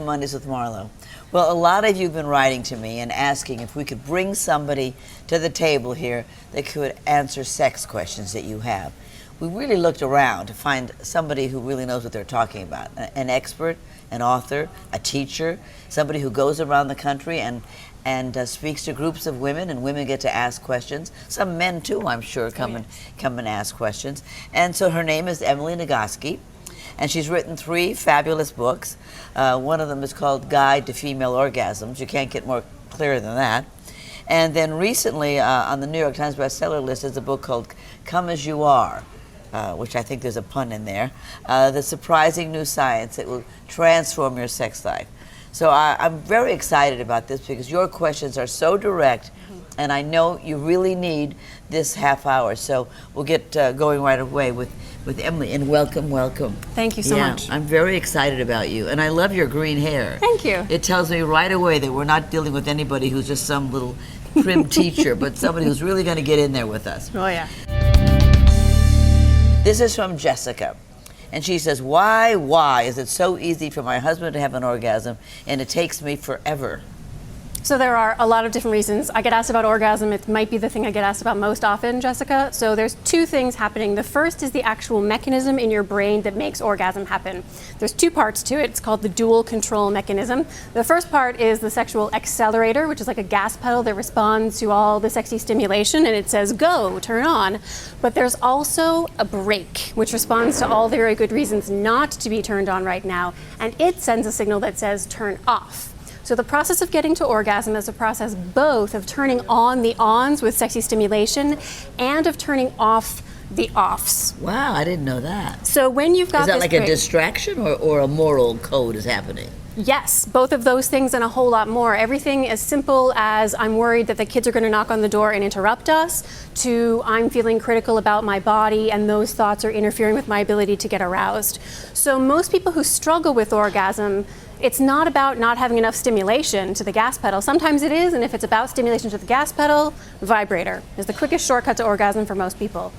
welcome Mondays with Marlo. Well, a lot of you have been writing to me and asking if we could bring somebody to the table here that could answer sex questions that you have. We really looked around to find somebody who really knows what they're talking about, an expert, an author, a teacher, somebody who goes around the country and speaks to groups of women, and women get to ask questions. Some men too, I'm sure, come and ask questions. And so her name is Emily Nagoski, and she's written 3 fabulous books. One of them is called Guide to Female Orgasms. You can't get more clear than that. And then recently on the New York Times bestseller list is a book called Come As You Are, which I think there's a pun in there, the surprising new science that will transform your sex life. So I'm very excited about this because your questions are so direct, and I know you really need this half hour. So we'll get going right away with Emily, and welcome. Thank you so much. I'm very excited about you, and I love your green hair. Thank you. It tells me right away that we're not dealing with anybody who's just some little prim teacher, but somebody who's really going to get in there with us. Oh, yeah. This is from Jessica. And she says, why is it so easy for my husband to have an orgasm and it takes me forever? So there are a lot of different reasons. I get asked about orgasm. It might be the thing I get asked about most often, Jessica. So there's 2 things happening. The first is the actual mechanism in your brain that makes orgasm happen. There's 2 parts to it. It's called the dual control mechanism. The first part is the sexual accelerator, which is like a gas pedal that responds to all the sexy stimulation, and it says, go, turn on. But there's also a brake, which responds to all the very good reasons not to be turned on right now, and it sends a signal that says, turn off. So the process of getting to orgasm is a process both of turning on the ons with sexy stimulation and of turning off the offs. Wow, I didn't know that. So when you've got Is that this like a distraction or a moral code is happening? Yes, both of those things and a whole lot more. Everything as simple as I'm worried that the kids are going to knock on the door and interrupt us, to I'm feeling critical about my body and those thoughts are interfering with my ability to get aroused. So most people who struggle with orgasm, it's not about not having enough stimulation to the gas pedal. Sometimes it is, and if it's about stimulation to the gas pedal, vibrator is the quickest shortcut to orgasm for most people.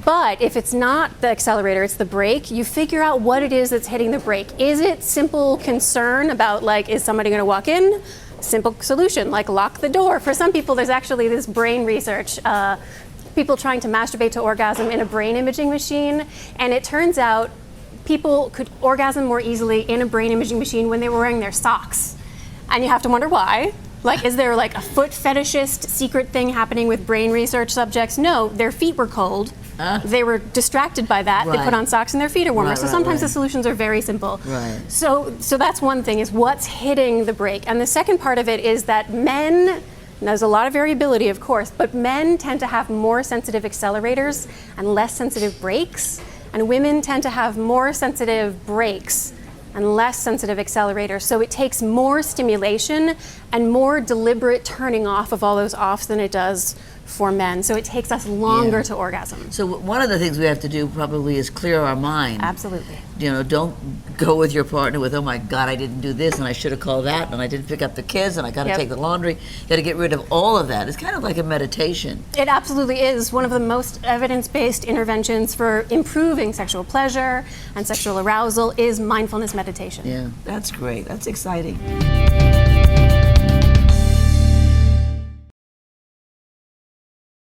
But if it's not the accelerator, it's the brake, you figure out what it is that's hitting the brake. Is it simple concern about, like, is somebody going to walk in? Simple solution, like lock the door. For some people, there's actually this brain research, people trying to masturbate to orgasm in a brain imaging machine, and it turns out people could orgasm more easily in a brain imaging machine when they were wearing their socks. And you have to wonder why. Like, is there like a foot fetishist secret thing happening with brain research subjects? No, their feet were cold. They were distracted by that. Right. they put on socks and their feet are warmer. Right, so sometimes right. the solutions are very simple. Right. So that's one thing, is what's hitting the brake. And the second part of it is that men, and there's a lot of variability, of course, but men tend to have more sensitive accelerators and less sensitive brakes. And women tend to have more sensitive brakes and less sensitive accelerators. So it takes more stimulation and more deliberate turning off of all those offs than it does for men. So it takes us longer to orgasm. So one of the things we have to do probably is clear our mind. Absolutely. You know, don't go with your partner with, oh my God, I didn't do this and I should have called that and I didn't pick up the kids and I got to take the laundry. You got to get rid of all of that. It's kind of like a meditation. It absolutely is one of the most evidence-based interventions for improving sexual pleasure and sexual arousal is mindfulness meditation. Yeah, that's great. That's exciting.